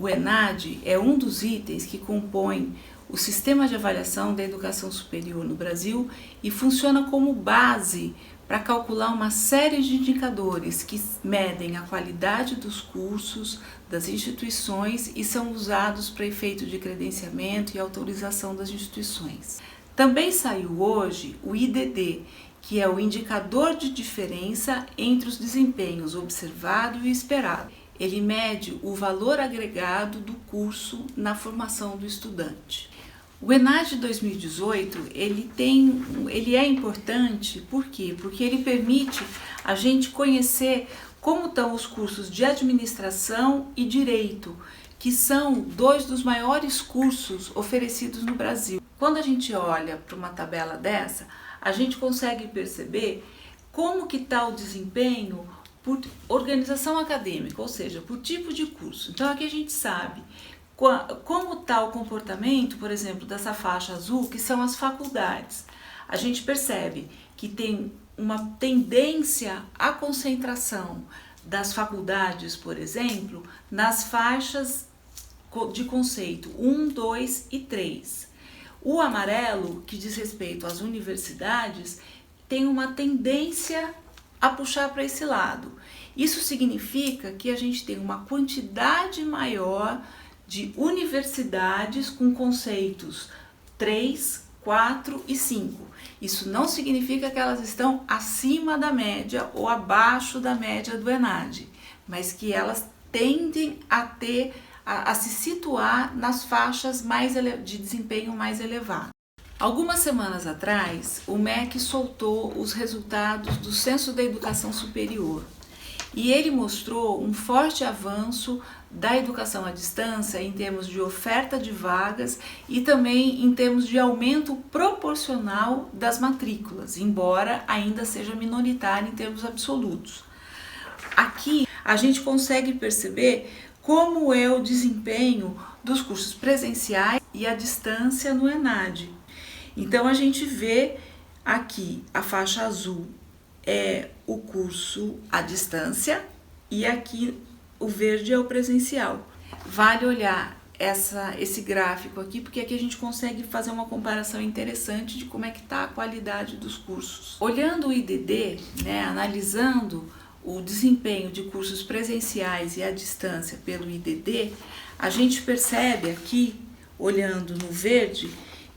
O ENAD é um dos itens que compõe o sistema de avaliação da educação superior no Brasil e funciona como base para calcular uma série de indicadores que medem a qualidade dos cursos, das instituições e são usados para efeito de credenciamento e autorização das instituições. Também saiu hoje o IDD, que é o indicador de diferença entre os desempenhos observado e esperado. Ele mede o valor agregado do curso na formação do estudante. O ENAD 2018 ele é importante, por quê? Porque ele permite a gente conhecer como estão os cursos de administração e direito, que são dois dos maiores cursos oferecidos no Brasil. Quando a gente olha para uma tabela dessa, a gente consegue perceber como que está o desempenho por organização acadêmica, ou seja, por tipo de curso. Então aqui a gente sabe como está o comportamento, por exemplo, dessa faixa azul, que são as faculdades. A gente percebe que tem uma tendência à concentração das faculdades, por exemplo, nas faixas de conceito 1, 2 e 3. O amarelo, que diz respeito às universidades, tem uma tendência a puxar para esse lado. Isso significa que a gente tem uma quantidade maior de universidades com conceitos 3, 4 e 5. Isso não significa que elas estão acima da média ou abaixo da média do ENAD, mas que elas tendem a se situar nas faixas de desempenho mais elevado. Algumas semanas atrás, o MEC soltou os resultados do Censo da Educação Superior e ele mostrou um forte avanço da educação à distância em termos de oferta de vagas e também em termos de aumento proporcional das matrículas, embora ainda seja minoritário em termos absolutos. Aqui a gente consegue perceber como é o desempenho dos cursos presenciais e à distância no ENAD. Então a gente vê aqui a faixa azul é o curso à distância e aqui o verde é o presencial. Vale olhar esse gráfico aqui, porque aqui a gente consegue fazer uma comparação interessante de como é que está a qualidade dos cursos. Olhando o IDD, analisando o desempenho de cursos presenciais e à distância pelo IDD, a gente percebe aqui, olhando no verde,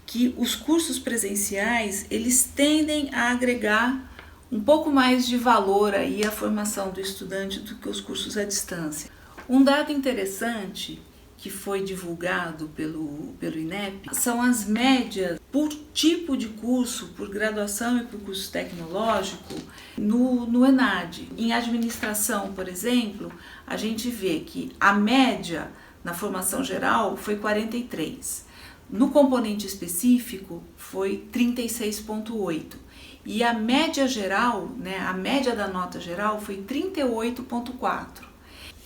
que os cursos presenciais, eles tendem a agregar um pouco mais de valor aí à formação do estudante do que os cursos à distância. Um dado interessante que foi divulgado pelo INEP são as médias por tipo de curso, por graduação e por curso tecnológico no ENAD. Em administração, por exemplo, a gente vê que a média na formação geral foi 43. No componente específico foi 36,8 e a média geral, a média da nota geral foi 38,4.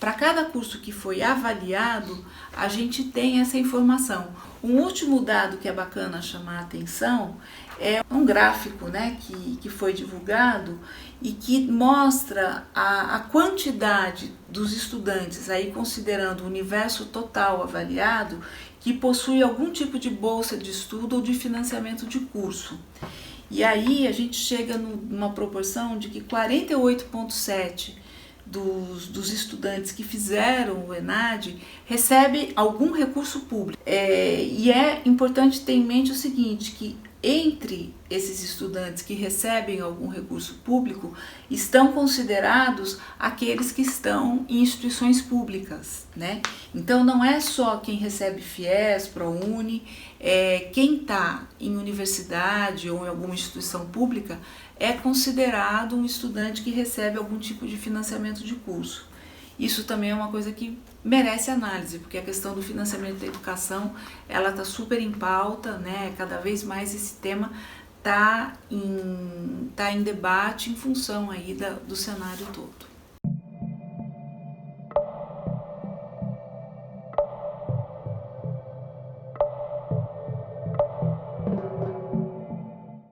Para cada curso que foi avaliado, a gente tem essa informação. Um último dado que é bacana chamar a atenção é um gráfico que foi divulgado e que mostra a quantidade dos estudantes, aí considerando o universo total avaliado, que possui algum tipo de bolsa de estudo ou de financiamento de curso. E aí a gente chega numa proporção de que 48,7% dos estudantes que fizeram o ENAD recebe algum recurso público. E é importante ter em mente o seguinte, que entre esses estudantes que recebem algum recurso público, estão considerados aqueles que estão em instituições públicas, Então não é só quem recebe FIES, ProUni, quem está em universidade ou em alguma instituição pública é considerado um estudante que recebe algum tipo de financiamento de curso. Isso também é uma coisa que merece análise, porque a questão do financiamento da educação, ela está super em pauta, Cada vez mais esse tema está em debate em função aí do cenário todo.